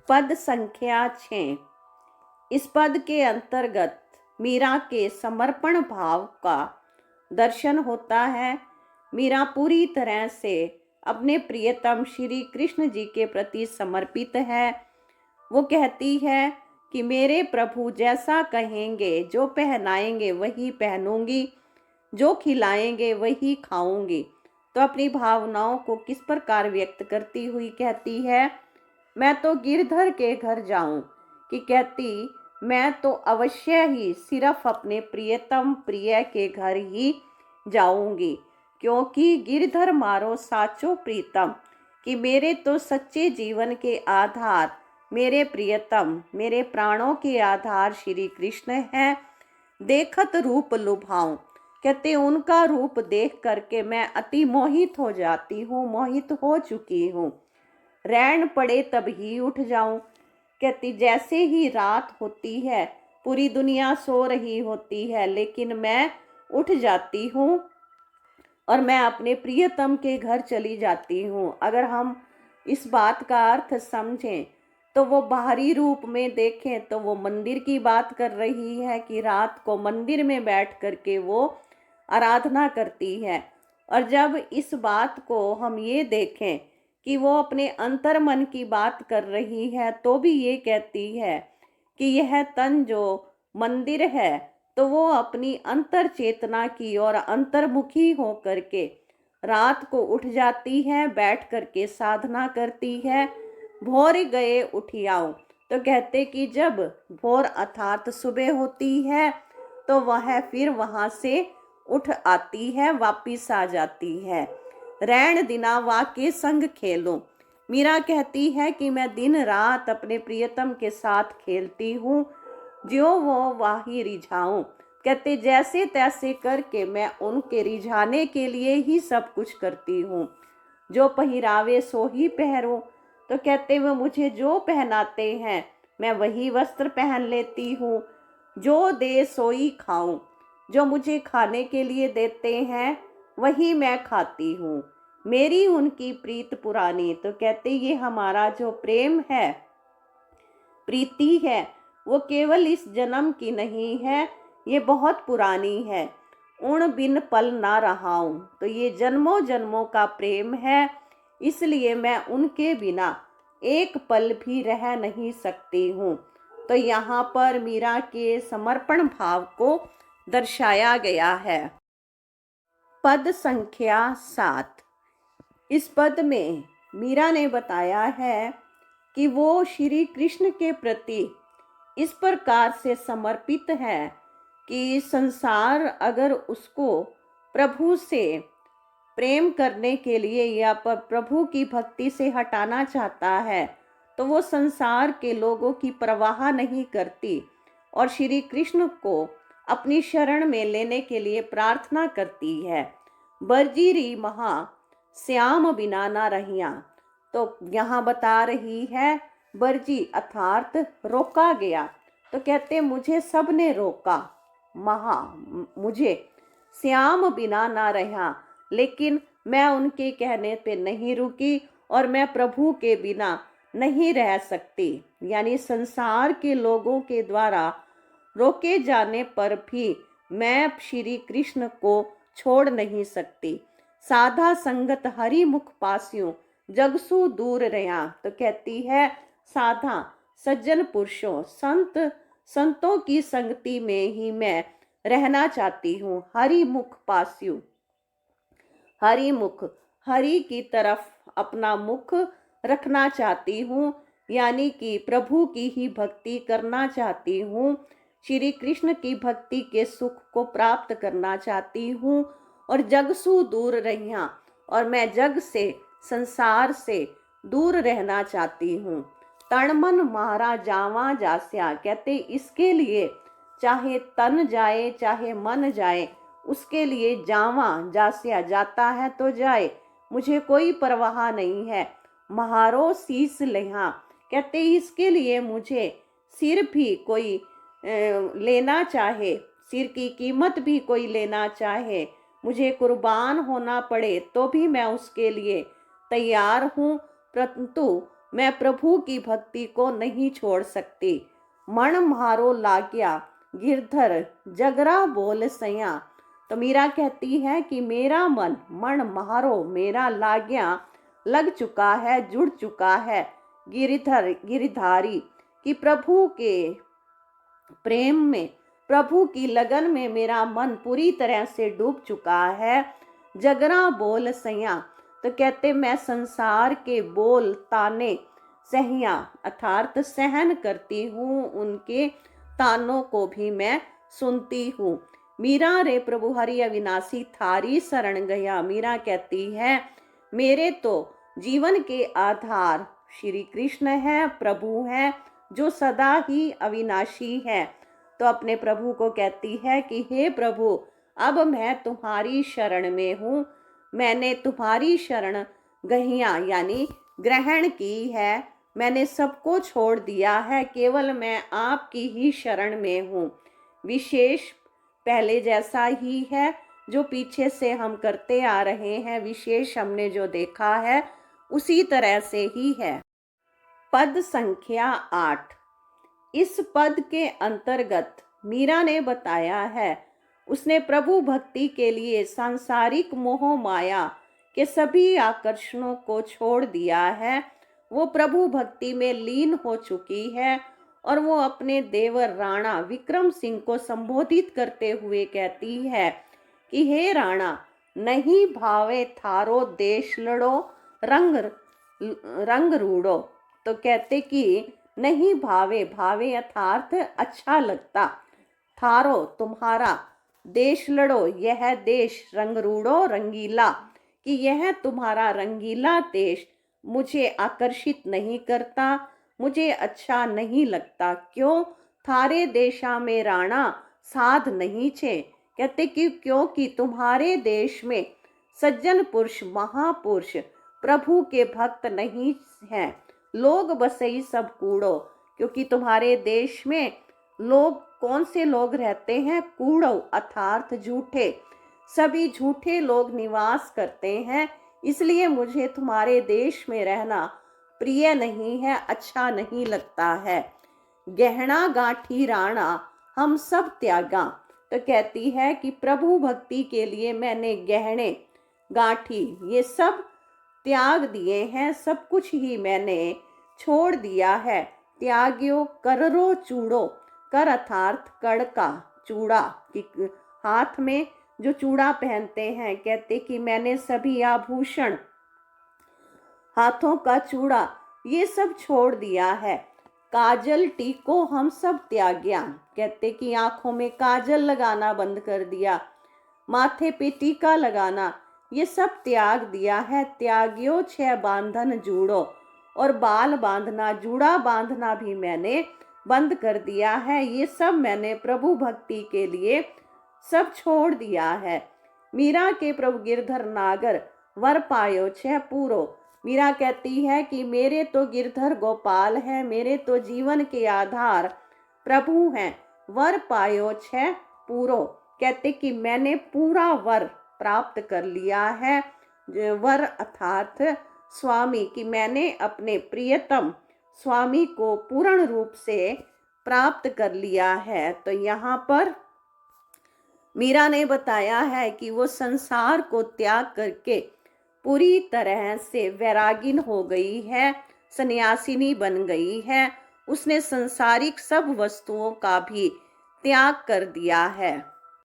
पद संख्या 6। इस पद के अंतर्गत मीरा के समर्पण भाव का दर्शन होता है। मीरा पूरी तरह से अपने प्रियतम श्री कृष्ण जी के प्रति समर्पित है। वो कहती है कि मेरे प्रभु जैसा कहेंगे, जो पहनाएंगे वही पहनूंगी, जो खिलाएंगे वही खाऊंगी। तो अपनी भावनाओं को किस प्रकार व्यक्त करती हुई कहती है, मैं तो गिरधर के घर जाऊं, कि कहती मैं तो अवश्य ही सिर्फ अपने प्रियतम प्रिय के घर ही जाऊंगी, क्योंकि गिरधर मारो साचो प्रीतम, कि मेरे तो सच्चे जीवन के आधार मेरे प्रियतम, मेरे प्राणों के आधार श्री कृष्ण हैं। देखत रूप लुभाऊं, कहते उनका रूप देख करके मैं अति मोहित हो जाती हूँ, मोहित हो चुकी हूँ। रैन पड़े तब ही उठ जाऊं, कहती जैसे ही रात होती है, पूरी दुनिया सो रही होती है, लेकिन मैं उठ जाती हूँ और मैं अपने प्रियतम के घर चली जाती हूँ। अगर हम इस बात का अर्थ समझें तो वो बाहरी रूप में देखें तो वो मंदिर की बात कर रही है कि रात को मंदिर में बैठ करके वो आराधना करती है। और जब इस बात को हम ये देखें कि वो अपने अंतर मन की बात कर रही है, तो भी ये कहती है कि यह तन जो मंदिर है, तो वो अपनी अंतर चेतना की और अंतर्मुखी हो करके रात को उठ जाती है, बैठ करके साधना करती है। भोर गए उठियाऊं, तो कहते कि जब भोर अर्थात सुबह होती है तो वह फिर वहां से उठ आती है, वापिस आ जाती है। रैन दिना वाके संग खेलूं, मीरा कहती है कि मैं दिन रात अपने प्रियतम के साथ खेलती हूँ, जो वो वाही रिझाऊं, कहते जैसे तैसे करके मैं उनके रिझाने के लिए ही सब कुछ करती हूँ। जो पहिरावे सो ही पहरूं, तो कहते वो मुझे जो पहनाते हैं मैं वही वस्त्र पहन लेती हूँ। जो दे सोई खाऊं, जो मुझे खाने के लिए देते हैं वही मैं खाती हूँ। मेरी उनकी प्रीत पुरानी, तो कहते ये हमारा जो प्रेम है, प्रीति है, वो केवल इस जन्म की नहीं है, ये बहुत पुरानी है। उन बिन पल ना रहाऊं, तो ये जन्मों जन्मों का प्रेम है, इसलिए मैं उनके बिना एक पल भी रह नहीं सकती हूँ। तो यहाँ पर मीरा के समर्पण भाव को दर्शाया गया है। पद संख्या 7। इस पद में मीरा ने बताया है कि वो श्री कृष्ण के प्रति इस प्रकार से समर्पित है कि संसार अगर उसको प्रभु से प्रेम करने के लिए या प्रभु की भक्ति से हटाना चाहता है, तो वो संसार के लोगों की परवाह नहीं करती और श्री कृष्ण को अपनी शरण में लेने के लिए प्रार्थना करती है। बरजीरी महा श्याम बिना ना रहिया, तो यहाँ बता रही है बरजी अर्थात रोका गया, तो कहते मुझे सबने रोका, महा मुझे, श्याम बिना ना रहा, लेकिन मैं उनके कहने पे नहीं रुकी और मैं प्रभु के बिना नहीं रह सकती। यानी संसार के लोगों के द्वारा रोके जाने पर भी मैं श्री कृष्ण को छोड़ नहीं सकती। साधा संगत हरि मुख पास्यों, जगसु दूर रहा, तो कहती है साधा सज्जन पुरुषों, संतों की संगति में ही मैं रहना चाहती हूँ। हरि मुख पास्यु, हरि मुख, हरि की तरफ अपना मुख रखना चाहती हूँ, यानी कि प्रभु की ही भक्ति करना चाहती हूँ, श्री कृष्ण की भक्ति के सुख को प्राप्त करना चाहती हूँ और जगसु दूर रहिया, और मैं जग से संसार से दूर रहना चाहती हूँ। तन मन मारा जावा जास्या, कहते इसके लिए चाहे तन जाए चाहे मन जाए, उसके लिए जावा जास्या, जाता है तो जाए, मुझे कोई परवाह नहीं है। महारो शीस लेहा, कहते इसके लिए मुझे सिर भी कोई लेना चाहे, सिर की कीमत भी कोई लेना चाहे, मुझे कुर्बान होना पड़े तो भी मैं उसके लिए तैयार हूँ, परंतु मैं प्रभु की भक्ति को नहीं छोड़ सकती। मन म्हारो लाग्या गिरधर जगरा बोल सैया। तो मीरा कहती है कि मेरा मन म्हारो मेरा लाग्या लग चुका है, जुड़ चुका है गिरधर गिरधारी कि प्रभु के प्रेम में, प्रभु की लगन में मेरा मन पूरी तरह से डूब चुका है। जगरा बोल सैया, तो कहते मैं संसार के बोल ताने सहिया अर्थात सहन करती हूँ, उनके तानों को भी मैं सुनती हूँ। मीरा रे प्रभु हरि अविनाशी थारी शरण गया। मीरा कहती है मेरे तो जीवन के आधार श्री कृष्ण है, प्रभु है जो सदा ही अविनाशी है। तो अपने प्रभु को कहती है कि हे प्रभु, अब मैं तुम्हारी शरण में हूँ, मैंने तुम्हारी शरण गहिया यानी ग्रहण की है, मैंने सबको छोड़ दिया है, केवल मैं आपकी ही शरण में हूँ। विशेष पहले जैसा ही है जो पीछे से हम करते आ रहे हैं, विशेष हमने जो देखा है उसी तरह से ही है। पद संख्या 8। इस पद के अंतर्गत मीरा ने बताया है उसने प्रभु भक्ति के लिए सांसारिक मोह माया के सभी आकर्षणों को छोड़ दिया है। वो प्रभु भक्ति में लीन हो चुकी है और वो अपने देवर राणा विक्रम सिंह को संबोधित करते हुए कहती है कि हे राणा, नहीं भावे थारो देश लड़ो रंग रंग रूड़ो। तो कहते कि नहीं भावे, भावे अर्थात अच्छा लगता, थारो तुम्हारा, देश लड़ो यह देश, रंग रूड़ो रंगीला कि यह तुम्हारा रंगीला देश मुझे आकर्षित नहीं करता, मुझे अच्छा नहीं लगता। क्यों? थारे देशा में राणा साध नहीं छे। कहते कि क्योंकि तुम्हारे देश में सज्जन पुरुष महापुरुष प्रभु के भक्त नहीं हैं। लोग बसई सब कूड़ो, क्योंकि तुम्हारे देश में लोग कौन से लोग रहते हैं? कूड़ो अर्थात झूठे, सभी झूठे लोग निवास करते हैं, इसलिए मुझे तुम्हारे देश में रहना प्रिय नहीं है, अच्छा नहीं लगता है। गहना गांठी राणा हम सब त्यागा। तो कहती है कि प्रभु भक्ति के लिए मैंने गहने गांठी ये सब त्याग दिए हैं, सब कुछ ही मैंने छोड़ दिया है। त्याग्यो कररो चूड़ो, कर अर्थात कड़ का चूड़ा कि हाथ में जो चूड़ा पहनते हैं, कहते कि मैंने सभी आभूषण, हाथों का चूड़ा ये सब छोड़ दिया है। काजल टीको हम सब त्याग्या, कहते कि आंखों में काजल लगाना बंद कर दिया, माथे पे टीका लगाना ये सब त्याग दिया है। त्याग्यो 6 बांधन जूड़ो, और बाल बांधना, जूड़ा बांधना भी मैंने बंद कर दिया है। ये सब मैंने प्रभु भक्ति के लिए सब छोड़ दिया है। मीरा के प्रभु गिरधर नागर वर पायो 6 पूरो। मीरा कहती है कि मेरे तो गिरधर गोपाल है, मेरे तो जीवन के आधार प्रभु हैं। वर पायो 6 पूरो, कहते कि मैंने पूरा वर प्राप्त कर लिया है। वर अर्थात स्वामी, कि मैंने अपने प्रियतम स्वामी को पूर्ण रूप से प्राप्त कर लिया है। तो यहाँ पर मीरा ने बताया है कि वो संसार को त्याग करके पूरी तरह से वैरागिन हो गई है, सन्यासिनी बन गई है। उसने संसारिक सब वस्तुओं का भी त्याग कर दिया है।